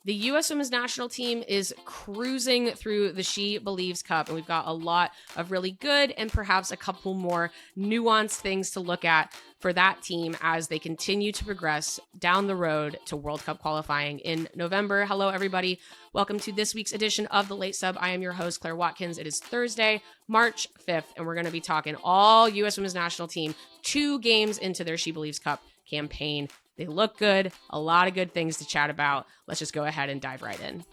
The U.S. Women's National Team is cruising through the SheBelieves Cup, and we've got a lot of really good and perhaps a couple more nuanced things to look at for that team as they continue to progress down the road to World Cup qualifying in November. Hello, everybody. Welcome to this week's edition of The Late Sub. I am your host, Claire Watkins. It is Thursday, March 5th, and we're going to be talking all U.S. Women's National Team 2 games into their SheBelieves Cup campaign. They look good, a lot of good things to chat about. Let's just go ahead and dive right in.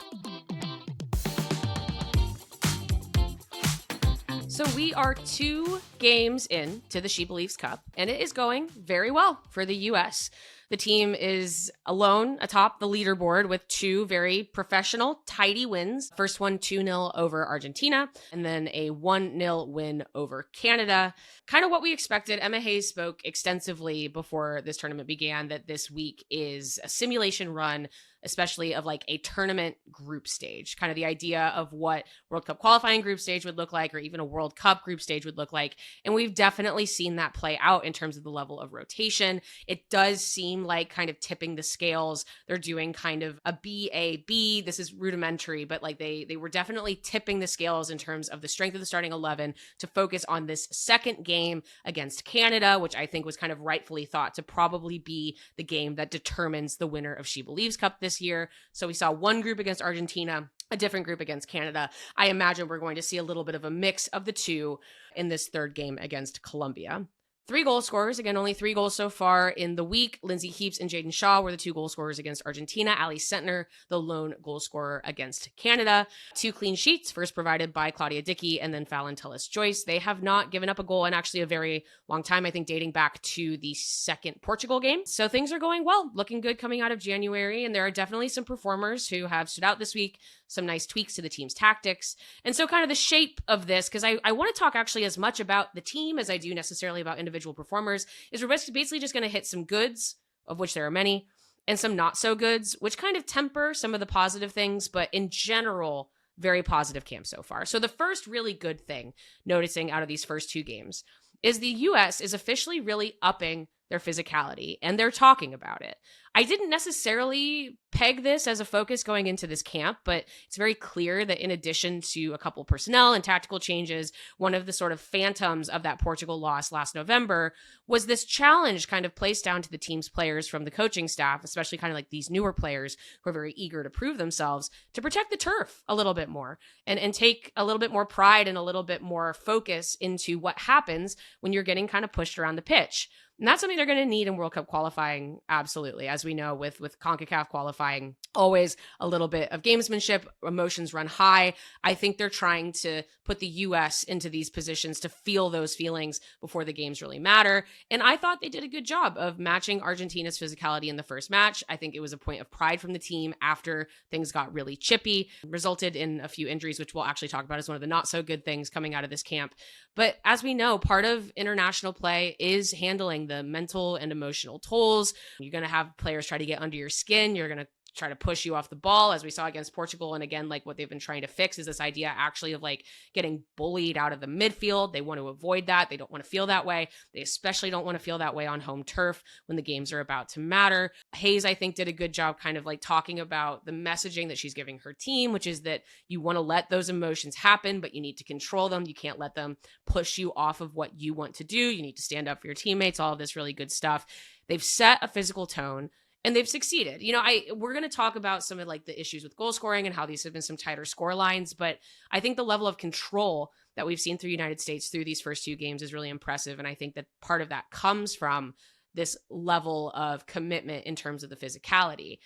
So we are 2 games in to the SheBelieves Cup, and it is going very well for the U.S. The team is alone atop the leaderboard with 2 very professional, tidy wins. First one, 2-0 over Argentina, and then a 1-0 win over Canada. Kind of what we expected. Emma Hayes spoke extensively before this tournament began that this week is a simulation run, especially of like a tournament group stage, kind of the idea of what World Cup qualifying group stage would look like, or even a World Cup group stage would look like. And we've definitely seen that play out in terms of the level of rotation. It does seem like kind of tipping the scales. They're doing kind of a B. This is rudimentary, but like they were definitely tipping the scales in terms of the strength of the starting 11 to focus on this second game against Canada, which I think was kind of rightfully thought to probably be the game that determines the winner of SheBelieves Cup this year. So we saw one group against Argentina, a different group against Canada. I imagine we're going to see a little bit of a mix of the two in this third game against Colombia. 3 goal scorers, again, only 3 goals so far in the week. Lindsay Heaps and Jaden Shaw were the 2 goal scorers against Argentina. Ali Sentner, the lone goal scorer against Canada. 2 clean sheets, first provided by Claudia Dickey and then Fallon Tullis-Joyce. They have not given up a goal in actually a very long time, I think dating back to the second Portugal game. So things are going well, looking good coming out of January. And there are definitely some performers who have stood out this week, some nice tweaks to the team's tactics. And so kind of the shape of this, because I want to talk actually as much about the team as I do necessarily about individual performers, is we're basically just going to hit some goods, of which there are many, and some not so goods, which kind of temper some of the positive things, but in general, very positive camp so far. So the first really good thing noticing out of these first 2 games is the US is officially really upping their physicality, and they're talking about it. I didn't necessarily peg this as a focus going into this camp, but it's very clear that in addition to a couple personnel and tactical changes, one of the sort of phantoms of that Portugal loss last November was this challenge kind of placed down to the team's players from the coaching staff, especially kind of like these newer players who are very eager to prove themselves, to protect the turf a little bit more and take a little bit more pride and a little bit more focus into what happens when you're getting kind of pushed around the pitch. And that's something they're going to need in World Cup qualifying, absolutely. As we know, with CONCACAF qualifying, always a little bit of gamesmanship, emotions run high. I think they're trying to put the U.S. into these positions to feel those feelings before the games really matter. And I thought they did a good job of matching Argentina's physicality in the first match. I think it was a point of pride from the team after things got really chippy, resulted in a few injuries, which we'll actually talk about as one of the not so good things coming out of this camp. But as we know, part of international play is handling the mental and emotional tolls. You're going to have players try to get under your skin. You're going to try to push you off the ball, as we saw against Portugal. And again, like what they've been trying to fix is this idea actually of like getting bullied out of the midfield. They want to avoid that. They don't want to feel that way. They especially don't want to feel that way on home turf when the games are about to matter. Hayes, I think, did a good job kind of like talking about the messaging that she's giving her team, which is that you want to let those emotions happen, but you need to control them. You can't let them push you off of what you want to do. You need to stand up for your teammates, all of this really good stuff. They've set a physical tone, and they've succeeded. You know, we're going to talk about some of like the issues with goal scoring and how these have been some tighter score lines, but I think the level of control that we've seen through United States through these first 2 games is really impressive. And I think that part of that comes from this level of commitment in terms of the physicality.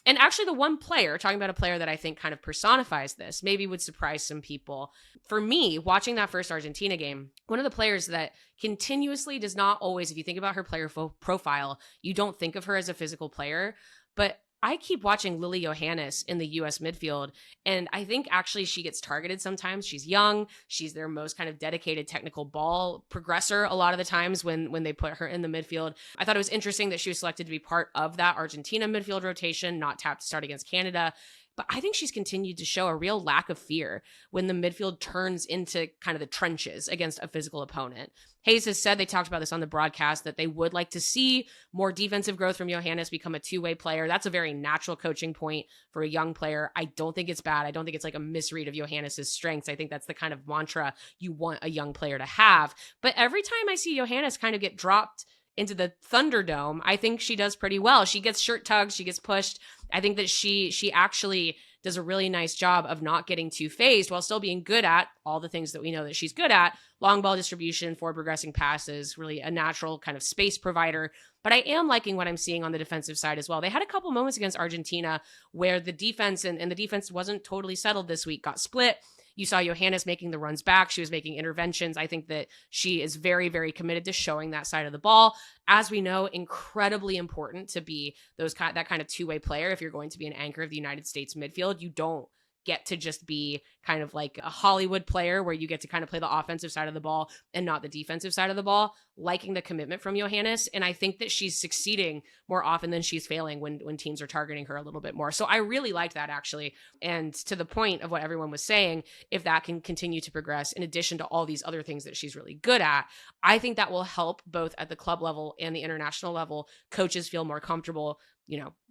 And actually the one player, talking about a player that I think kind of personifies this, maybe would surprise some people. For me, watching that first Argentina game, one of the players that continuously does not always, if you think about her player profile, you don't think of her as a physical player, but I keep watching Lily Johannes in the U.S. midfield, and I think actually she gets targeted sometimes. She's young. She's their most kind of dedicated technical ball progressor a lot of the times when they put her in the midfield. I thought it was interesting that she was selected to be part of that Argentina midfield rotation, not tapped to start against Canada. But I think she's continued to show a real lack of fear when the midfield turns into kind of the trenches against a physical opponent. Hayes has said, they talked about this on the broadcast, that they would like to see more defensive growth from Johannes, become a two-way player. That's a very natural coaching point for a young player. I don't think it's bad. I don't think it's like a misread of Johannes's strengths. I think that's the kind of mantra you want a young player to have. But every time I see Johannes kind of get dropped into the Thunderdome, I think she does pretty well. She gets shirt tugs, she gets pushed. I think that she actually does a really nice job of not getting too phased while still being good at all the things that we know that she's good at. Long ball distribution, forward progressing passes, really a natural kind of space provider. But I am liking what I'm seeing on the defensive side as well. They had a couple moments against Argentina where the defense, and the defense wasn't totally settled this week, got split. You saw Johannes making the runs back. She was making interventions. I think that she is very, very committed to showing that side of the ball. As we know, incredibly important to be that kind of two-way player. If you're going to be an anchor of the United States midfield, you don't get to just be kind of like a Hollywood player where you get to kind of play the offensive side of the ball and not the defensive side of the ball. Liking the commitment from Johannes. And I think that she's succeeding more often than she's failing when teams are targeting her a little bit more. So I really liked that, actually. And to the point of what everyone was saying, if that can continue to progress in addition to all these other things that she's really good at, I think that will help both at the club level and the international level. Coaches feel more comfortable,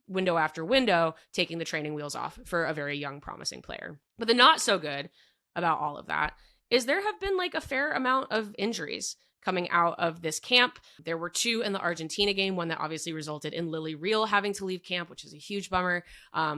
window after window, taking the training wheels off for a very young, promising player. But the not so good about all of that is there have been like a fair amount of injuries coming out of this camp. There were 2 in the Argentina game, one that obviously resulted in Lily Reel having to leave camp, which is a huge bummer.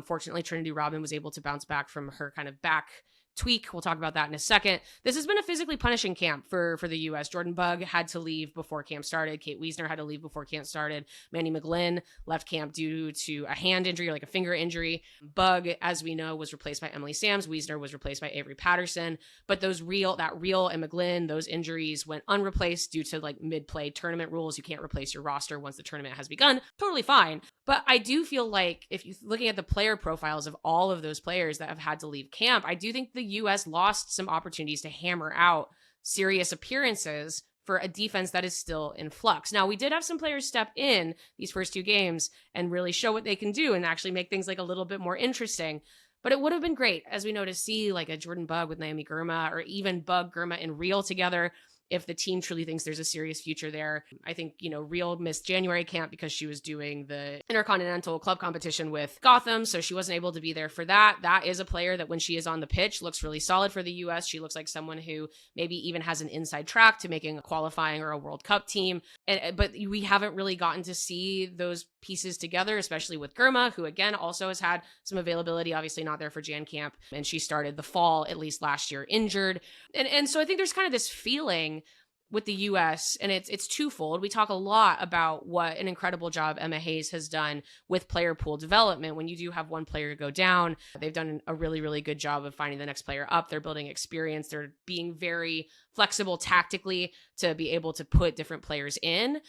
Fortunately, Trinity Rodman was able to bounce back from her kind of back tweak. We'll talk about that in a second. This has been a physically punishing camp for the U.S. Jordan Bugg had to leave before camp started. Kate Wiesner had to leave before camp started. Mandy McGlynn left camp due to a hand injury, like a finger injury. Bugg, as we know, was replaced by Emily Sams. Wiesner was replaced by Avery Patterson. But Reel and McGlynn, those injuries went unreplaced due to like mid-play tournament rules. You can't replace your roster once the tournament has begun. Totally fine. But I do feel like if you're looking at the player profiles of all of those players that have had to leave camp, I do think the U.S. lost some opportunities to hammer out serious appearances for a defense that is still in flux. Now, we did have some players step in these first 2 games and really show what they can do and actually make things like a little bit more interesting. But it would have been great, as we know, to see like a Jordan Bugg with Naomi Girma, or even Bugg, Girma, and Reel together, if the team truly thinks there's a serious future there. I think, Reel missed January camp because she was doing the Intercontinental Club competition with Gotham, so she wasn't able to be there for that. That is a player that when she is on the pitch looks really solid for the U.S. She looks like someone who maybe even has an inside track to making a qualifying or a World Cup team. But we haven't really gotten to see those pieces together, especially with Girma, who again also has had some availability, obviously not there for Jan Camp, and she started the fall, at least last year, injured. And so I think there's kind of this feeling with the U.S., and it's twofold. We talk a lot about what an incredible job Emma Hayes has done with player pool development. When you do have one player go down, they've done a really, really good job of finding the next player up. They're building experience. They're being very flexible tactically to be able to put different players in.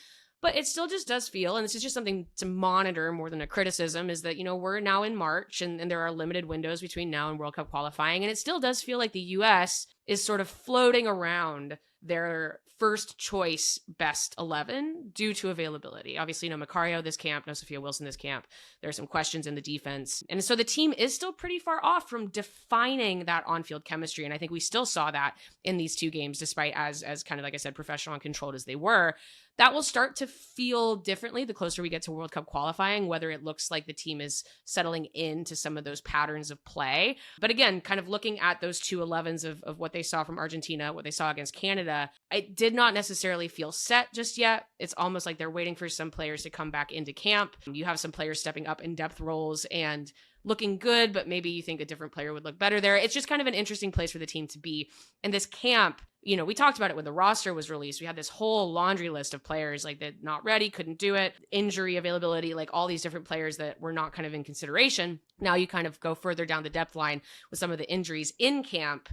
But it still just does feel, and this is just something to monitor more than a criticism, is that, we're now in March and there are limited windows between now and World Cup qualifying. And it still does feel like the U.S. is sort of floating around their first choice best 11 due to availability. Obviously, no Macario this camp, no Sophia Wilson this camp. There are some questions in the defense. And so the team is still pretty far off from defining that on-field chemistry. And I think we still saw that in these 2 games, despite as kind of, like I said, professional and controlled as they were. That will start to feel differently the closer we get to World Cup qualifying, whether it looks like the team is settling into some of those patterns of play. But again, kind of looking at those 2 11s of what they saw from Argentina, what they saw against Canada, it did not necessarily feel set just yet. It's almost like they're waiting for some players to come back into camp. You have some players stepping up in depth roles and looking good, but maybe you think a different player would look better there. It's just kind of an interesting place for the team to be. And this camp, we talked about it when the roster was released. We had this whole laundry list of players like that not ready, couldn't do it, injury availability, like all these different players that were not kind of in consideration. Now you kind of go further down the depth line with some of the injuries in camp.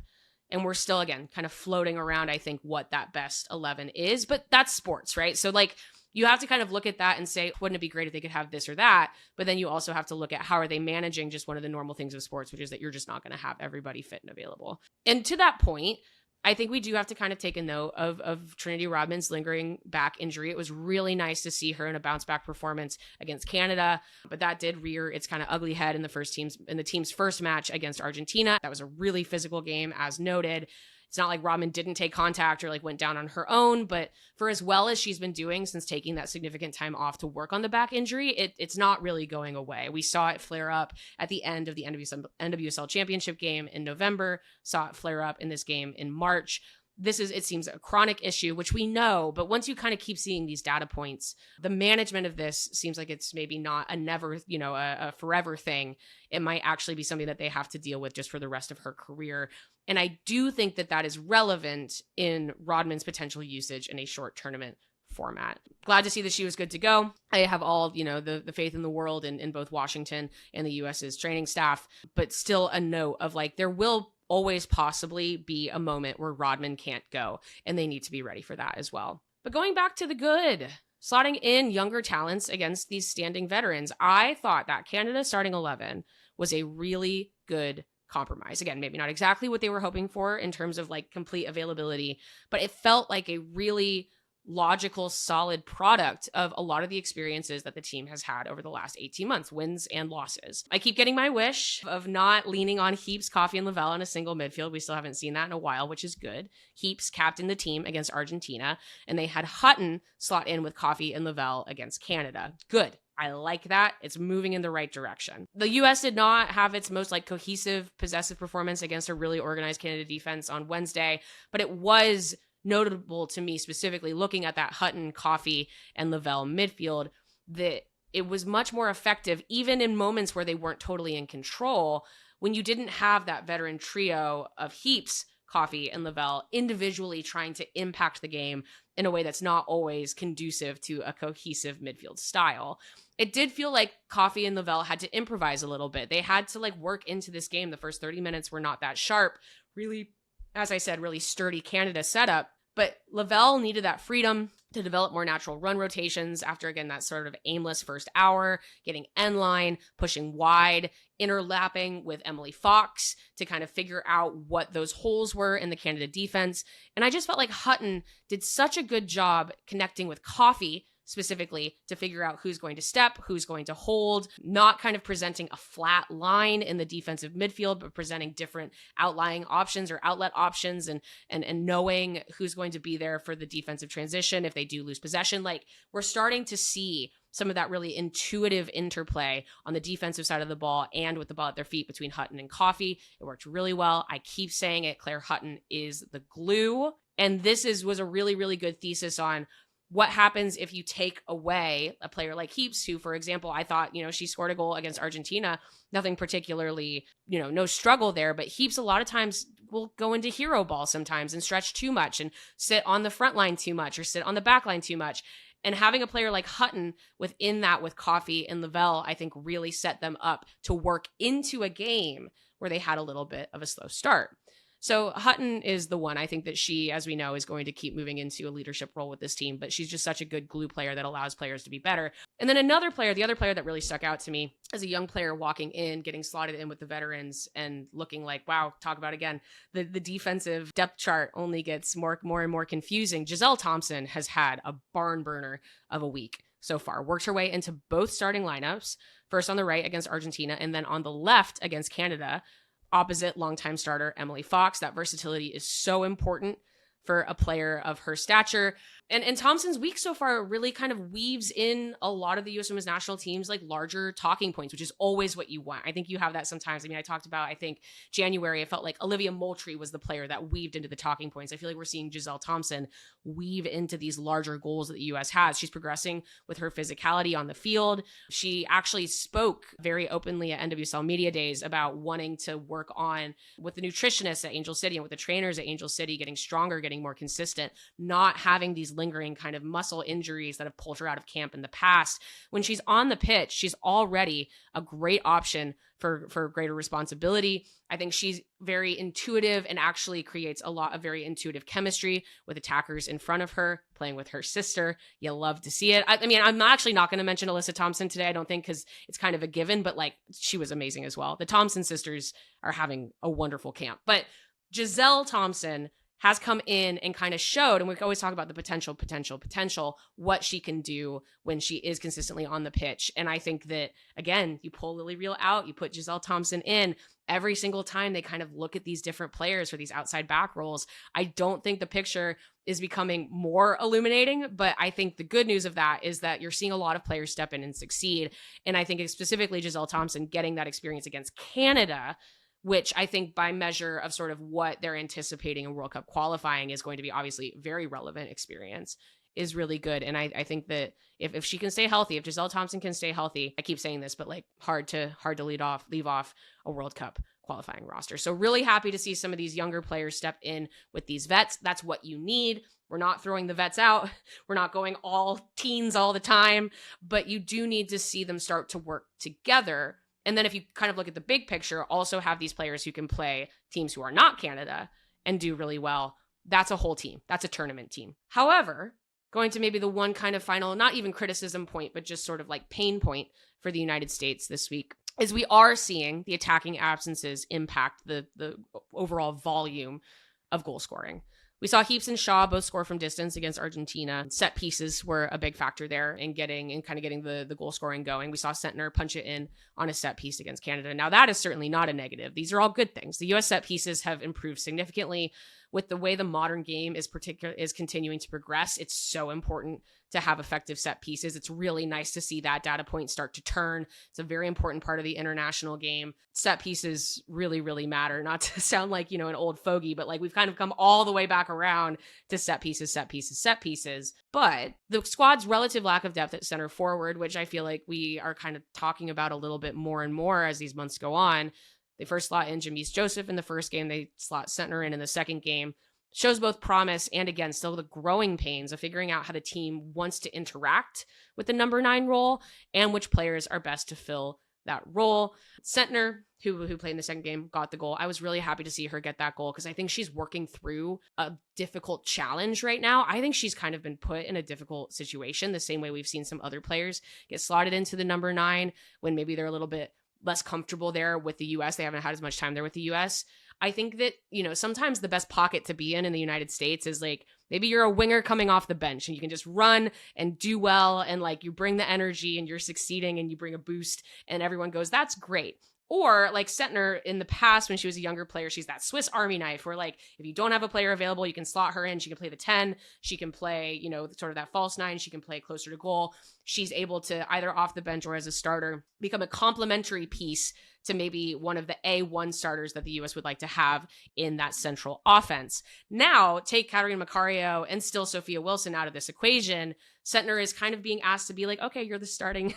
And we're still, again, kind of floating around, I think, what that best 11 is. But that's sports, right? So like, you have to kind of look at that and say, wouldn't it be great if they could have this or that? But then you also have to look at how are they managing just one of the normal things of sports, which is that you're just not going to have everybody fit and available. And to that point, I think we do have to kind of take a note of Trinity Rodman's lingering back injury. It was really nice to see her in a bounce back performance against Canada, but that did rear its kind of ugly head in the team's first match against Argentina. That was a really physical game, as noted. It's not like Rodman didn't take contact or like went down on her own, but for as well as she's been doing since taking that significant time off to work on the back injury, it's not really going away. We saw it flare up at the end of the NWSL championship game in November, saw it flare up in this game in March. It seems a chronic issue, which we know, but once you kind of keep seeing these data points, the management of this seems like it's maybe not a forever thing. It might actually be something that they have to deal with just for the rest of her career. And I do think that is relevant in Rodman's potential usage in a short tournament format. Glad to see that she was good to go. I have all, the faith in the world in both Washington and the US's training staff, but still a note of like, there will always possibly be a moment where Rodman can't go, and they need to be ready for that as well. But going back to the good, slotting in younger talents against these standing veterans, I thought that Canada starting 11 was a really good compromise. Again, maybe not exactly what they were hoping for in terms of like complete availability, but it felt like a really logical, solid product of a lot of the experiences that the team has had over the last 18 months, wins and losses. I keep getting my wish of not leaning on Heaps, Coffey, and Lavelle in a single midfield. We still haven't seen that in a while, which is good. Heaps captained the team against Argentina, and they had Hutton slot in with Coffey and Lavelle against Canada. Good. I like that. It's moving in the right direction. The U.S. did not have its most like cohesive, possessive performance against a really organized Canada defense on Wednesday, but it was notable to me specifically looking at that Hutton, Coffey, and Lavelle midfield that it was much more effective even in moments where they weren't totally in control when you didn't have that veteran trio of Heaps, Coffey, and Lavelle individually trying to impact the game in a way that's not always conducive to a cohesive midfield style. It did feel like Coffey and Lavelle had to improvise a little bit. They had to like work into this game. The first 30 minutes were not that sharp. Really, as I said, really sturdy Canada setup. But Lavelle needed that freedom to develop more natural run rotations after, again, that sort of aimless first hour, getting end line, pushing wide, interlapping with Emily Fox to kind of figure out what those holes were in the Canada defense. And I just felt like Hutton did such a good job connecting with Coffey specifically to figure out who's going to step, who's going to hold, not kind of presenting a flat line in the defensive midfield, but presenting different outlying options or outlet options and knowing who's going to be there for the defensive transition if they do lose possession. Like, we're starting to see some of that really intuitive interplay on the defensive side of the ball and with the ball at their feet between Hutton and Coffey. It worked really well. I keep saying it. Claire Hutton is the glue. And this was a really, really good thesis on what happens if you take away a player like Heaps, who, for example, I thought, she scored a goal against Argentina. Nothing particularly, no struggle there. But Heaps a lot of times will go into hero ball sometimes and stretch too much and sit on the front line too much or sit on the back line too much. And having a player like Hutton within that with Coffey and Lavelle, I think really set them up to work into a game where they had a little bit of a slow start. So Hutton is the one. I think that she, as we know, is going to keep moving into a leadership role with this team, but she's just such a good glue player that allows players to be better. And then the other player that really stuck out to me as a young player walking in, getting slotted in with the veterans and looking like, wow, talk about again, the defensive depth chart only gets more and more confusing. Giselle Thompson has had a barn burner of a week so far, worked her way into both starting lineups, first on the right against Argentina and then on the left against Canada, opposite longtime starter Emily Fox. That versatility is so important for a player of her stature. And Thompson's week so far really kind of weaves in a lot of the U.S. Women's National Team's like larger talking points, which is always what you want. I think you have that sometimes. I mean, I talked about, I think January, it felt like Olivia Moultrie was the player that weaved into the talking points. I feel like we're seeing Giselle Thompson weave into these larger goals that the U.S. has. She's progressing with her physicality on the field. She actually spoke very openly at NWSL Media Days about wanting to work on with the nutritionists at Angel City and with the trainers at Angel City, getting stronger, getting more consistent, not having these lingering kind of muscle injuries that have pulled her out of camp in the past. When she's on the pitch, she's already a great option for greater responsibility. I think she's very intuitive and actually creates a lot of very intuitive chemistry with attackers in front of her, playing with her sister. You love to see it. I mean, I'm actually not going to mention Alyssa Thompson today, I don't think, because it's kind of a given, but like, she was amazing as well. The Thompson sisters are having a wonderful camp. But Giselle Thompson has come in and kind of showed, and we always talk about the potential, what she can do when she is consistently on the pitch. And I think that, again, you pull Lily Reel out, you put Giselle Thompson in, every single time they kind of look at these different players for these outside back roles. I don't think the picture is becoming more illuminating, but I think the good news of that is that you're seeing a lot of players step in and succeed. And I think it's specifically Giselle Thompson getting that experience against Canada, which I think by measure of sort of what they're anticipating in World Cup qualifying is going to be obviously very relevant experience, is really good. And I think that if she can stay healthy, if Giselle Thompson can stay healthy, I keep saying this, but like hard to leave off a World Cup qualifying roster. So really happy to see some of these younger players step in with these vets. That's what you need. We're not throwing the vets out. We're not going all teens all the time, but you do need to see them start to work together. And then if you kind of look at the big picture, also have these players who can play teams who are not Canada and do really well. That's a whole team. That's a tournament team. However, going to maybe the one kind of final, not even criticism point, but just sort of like pain point for the United States this week is we are seeing the attacking absences impact the overall volume of goal scoring. We saw Heaps and Shaw both score from distance against Argentina. Set pieces were a big factor there in getting the goal scoring going. We saw Sentner punch it in on a set piece against Canada. Now that is certainly not a negative. These are all good things. The US set pieces have improved significantly with the way the modern game is continuing to progress. It's so important to have effective set pieces. It's really nice to see that data point start to turn. It's a very important part of the international game. Set pieces really, really matter. Not to sound like, an old fogey, but like we've kind of come all the way back around to set pieces. But the squad's relative lack of depth at center forward, which I feel like we are kind of talking about a little bit more and more as these months go on. They first slot in Jamise Joseph in the first game. They slot Sentner in the second game. Shows both promise and, again, still the growing pains of figuring out how the team wants to interact with the number 9 role and which players are best to fill that role. Sentner, who played in the second game, got the goal. I was really happy to see her get that goal because I think she's working through a difficult challenge right now. I think she's kind of been put in a difficult situation the same way we've seen some other players get slotted into the number 9 when maybe they're a little bit less comfortable there with the US. They haven't had as much time there with the US. I think that, sometimes the best pocket to be in the United States is like, maybe you're a winger coming off the bench and you can just run and do well. And like you bring the energy and you're succeeding and you bring a boost and everyone goes, that's great. Or like Sentner in the past, when she was a younger player, she's that Swiss Army knife where like, if you don't have a player available, you can slot her in. She can play the 10. She can play, sort of that false 9. She can play closer to goal. She's able to either off the bench or as a starter become a complementary piece to maybe one of the A1 starters that the U.S. would like to have in that central offense. Now, take Katarina Macario and still Sophia Wilson out of this equation. Sentner is kind of being asked to be like, okay, you're the starting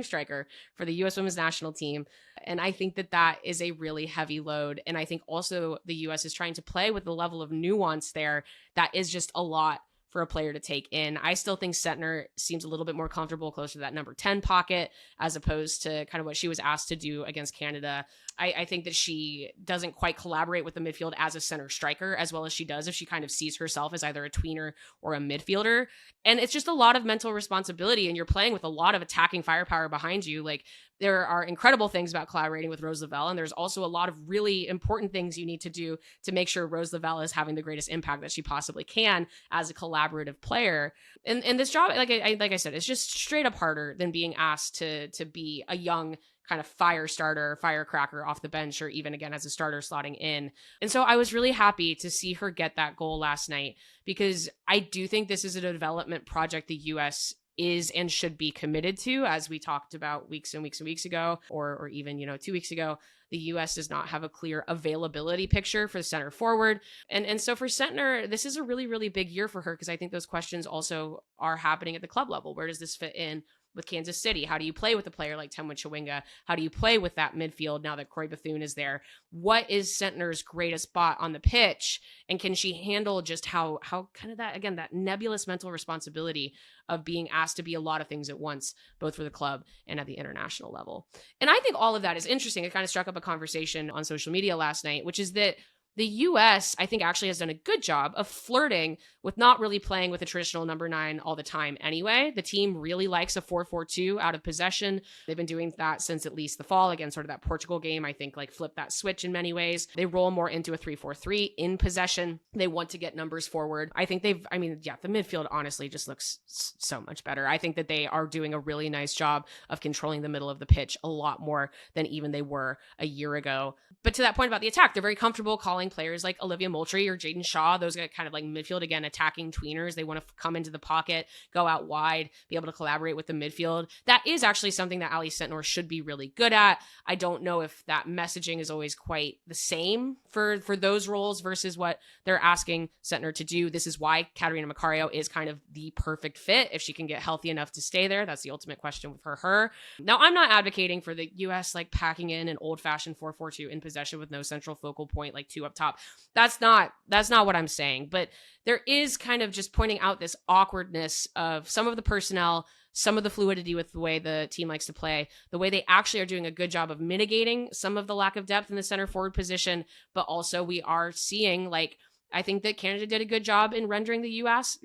striker for the U.S. women's national team. And I think that is a really heavy load. And I think also the U.S. is trying to play with the level of nuance there that is just a lot for a player to take in. I still think Sentner seems a little bit more comfortable closer to that number 10 pocket as opposed to kind of what she was asked to do against Canada. I think that she doesn't quite collaborate with the midfield as a center striker as well as she does if she kind of sees herself as either a tweener or a midfielder. And it's just a lot of mental responsibility and you're playing with a lot of attacking firepower behind you. Like there are incredible things about collaborating with Rose Lavelle, and there's also a lot of really important things you need to do to make sure Rose Lavelle is having the greatest impact that she possibly can as a collaborative player. And this job, like I said, it's just straight up harder than being asked to be a young kind of firecracker off the bench, or even again as a starter slotting in. And so I was really happy to see her get that goal last night because I do think this is a development project the U.S. is and should be committed to, as we talked about weeks and weeks ago, or even 2 weeks ago. The U.S. does not have a clear availability picture for the center forward. And so for Sentner, this is a really, really big year for her because I think those questions also are happening at the club level. Where does this fit in with Kansas City? How do you play with a player like Temwa Chawinga? How do you play with that midfield now that Croy Bethune is there? What is Sentner's greatest spot on the pitch? And can she handle just how kind of that nebulous mental responsibility of being asked to be a lot of things at once, both for the club and at the international level? And I think all of that is interesting. It kind of struck up a conversation on social media last night, which is that The US, I think, actually has done a good job of flirting with not really playing with a traditional number 9 all the time anyway. The team really likes a 4-4-2 out of possession. They've been doing that since at least the fall. Again, sort of that Portugal game, I think, like flipped that switch in many ways. They roll more into a 3-4-3 in possession. They want to get numbers forward. I think the midfield honestly just looks so much better. I think that they are doing a really nice job of controlling the middle of the pitch a lot more than even they were a year ago. But to that point about the attack, they're very comfortable calling players like Olivia Moultrie or Jaden Shaw, those kind of like midfield, again, attacking tweeners. They want to come into the pocket, go out wide, be able to collaborate with the midfield. That is actually something that Ali Sentnor should be really good at. I don't know if that messaging is always quite the same for those roles versus what they're asking Sentnor to do. This is why Katerina Macario is kind of the perfect fit if she can get healthy enough to stay there. That's the ultimate question for her. Now, I'm not advocating for the US like packing in an old-fashioned 4-4-2 in possession with no central focal point, like 2 up top. That's not what I'm saying. But there is kind of just pointing out this awkwardness of some of the personnel, some of the fluidity with the way the team likes to play, the way they actually are doing a good job of mitigating some of the lack of depth in the center forward position. But also we are seeing, like, I think that Canada did a good job in rendering the US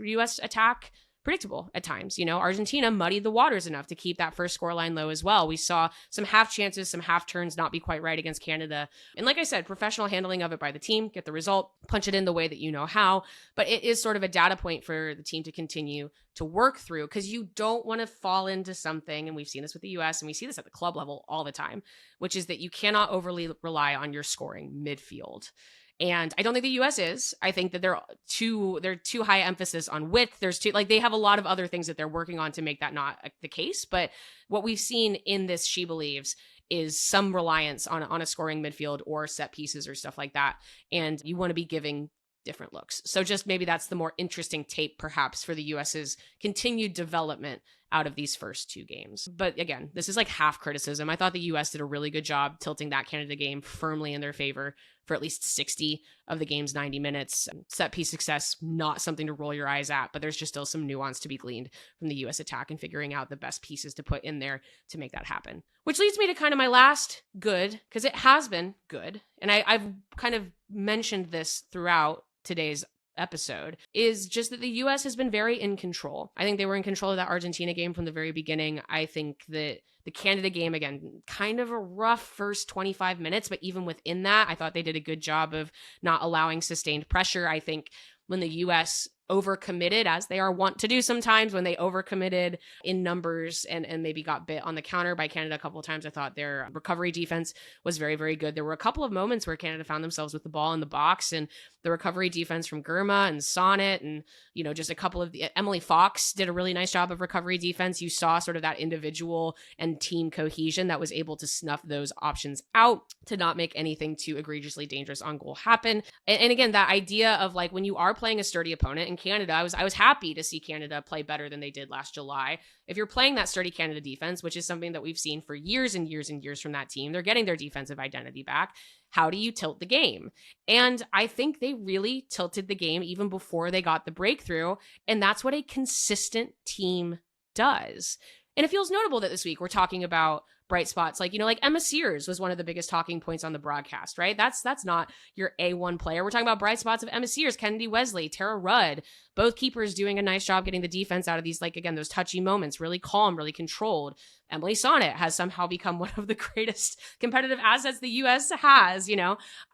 attack predictable at times. You know, Argentina muddied the waters enough to keep that first scoreline low as well. We saw some half chances, some half turns not be quite right against Canada. And like I said, professional handling of it by the team, get the result, punch it in the way that you know how. But it is sort of a data point for the team to continue to work through, because you don't want to fall into something, and we've seen this with the US and we see this at the club level all the time, which is that you cannot overly rely on your scoring midfield. And I don't think the US is. I think that they're too high emphasis on width. They have a lot of other things that they're working on to make that not the case. But what we've seen in this She Believes is some reliance on a scoring midfield or set pieces or stuff like that. And you want to be giving different looks. So just maybe that's the more interesting tape perhaps for the US's continued development out of these first 2 games. But again, this is like half criticism. I thought the US did a really good job tilting that Canada game firmly in their favor for at least 60 of the game's 90 minutes. Set piece success, not something to roll your eyes at, but there's just still some nuance to be gleaned from the US attack and figuring out the best pieces to put in there to make that happen. Which leads me to kind of my last good, because it has been good, and I've kind of mentioned this throughout today's episode, is just that the US has been very in control. I think they were in control of that Argentina game from the very beginning. I think that the Canada game, again, kind of a rough first 25 minutes, but even within that, I thought they did a good job of not allowing sustained pressure. I think when the US overcommitted, as they are wont to do sometimes, when they overcommitted in numbers and maybe got bit on the counter by Canada a couple of times, I thought their recovery defense was very, very good. There were a couple of moments where Canada found themselves with the ball in the box, and the recovery defense from Girma and Sonnet and, you know, just a couple of Emily Fox did a really nice job of recovery defense. You saw sort of that individual and team cohesion that was able to snuff those options out to not make anything too egregiously dangerous on goal happen. And again, that idea of like when you are playing a sturdy opponent in Canada, I was happy to see Canada play better than they did last July. If you're playing that sturdy Canada defense, which is something that we've seen for years and years and years from that team, they're getting their defensive identity back. How do you tilt the game? And I think they really tilted the game even before they got the breakthrough. And that's what a consistent team does. And it feels notable that this week we're talking about bright spots like Emma Sears was one of the biggest talking points on the broadcast, right? That's not your A1 player. We're talking about bright spots of Emma Sears, Kennedy Wesley, Tara Rudd, both keepers doing a nice job getting the defense out of these, like, again, those touchy moments, really calm, really controlled. Emily Sonnet has somehow become one of the greatest competitive assets the US has.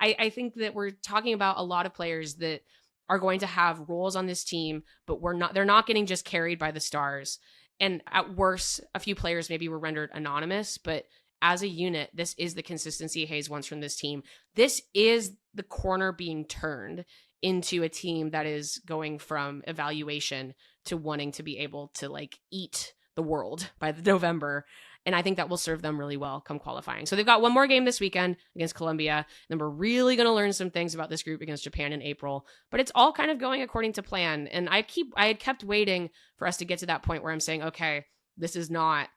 I think that we're talking about a lot of players that are going to have roles on this team, but they're not getting just carried by the stars. And at worst, a few players maybe were rendered anonymous, but as a unit, this is the consistency Hayes wants from this team. This is the corner being turned into a team that is going from evaluation to wanting to be able to eat the world by the November. And I think that will serve them really well come qualifying. So they've got one more game this weekend against Colombia. And then we're really going to learn some things about this group against Japan in April. But it's all kind of going according to plan. And I had kept waiting for us to get to that point where I'm saying, okay, this is not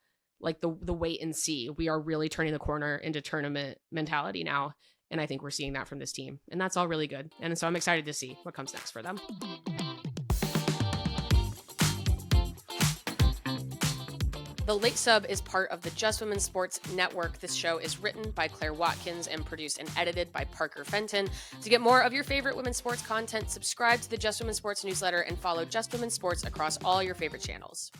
like the wait and see. We are really turning the corner into tournament mentality now. And I think we're seeing that from this team. And that's all really good. And so I'm excited to see what comes next for them. The Late Sub is part of the Just Women Sports Network. This show is written by Claire Watkins and produced and edited by Parker Fenton. To get more of your favorite women's sports content, subscribe to the Just Women Sports newsletter and follow Just Women Sports across all your favorite channels.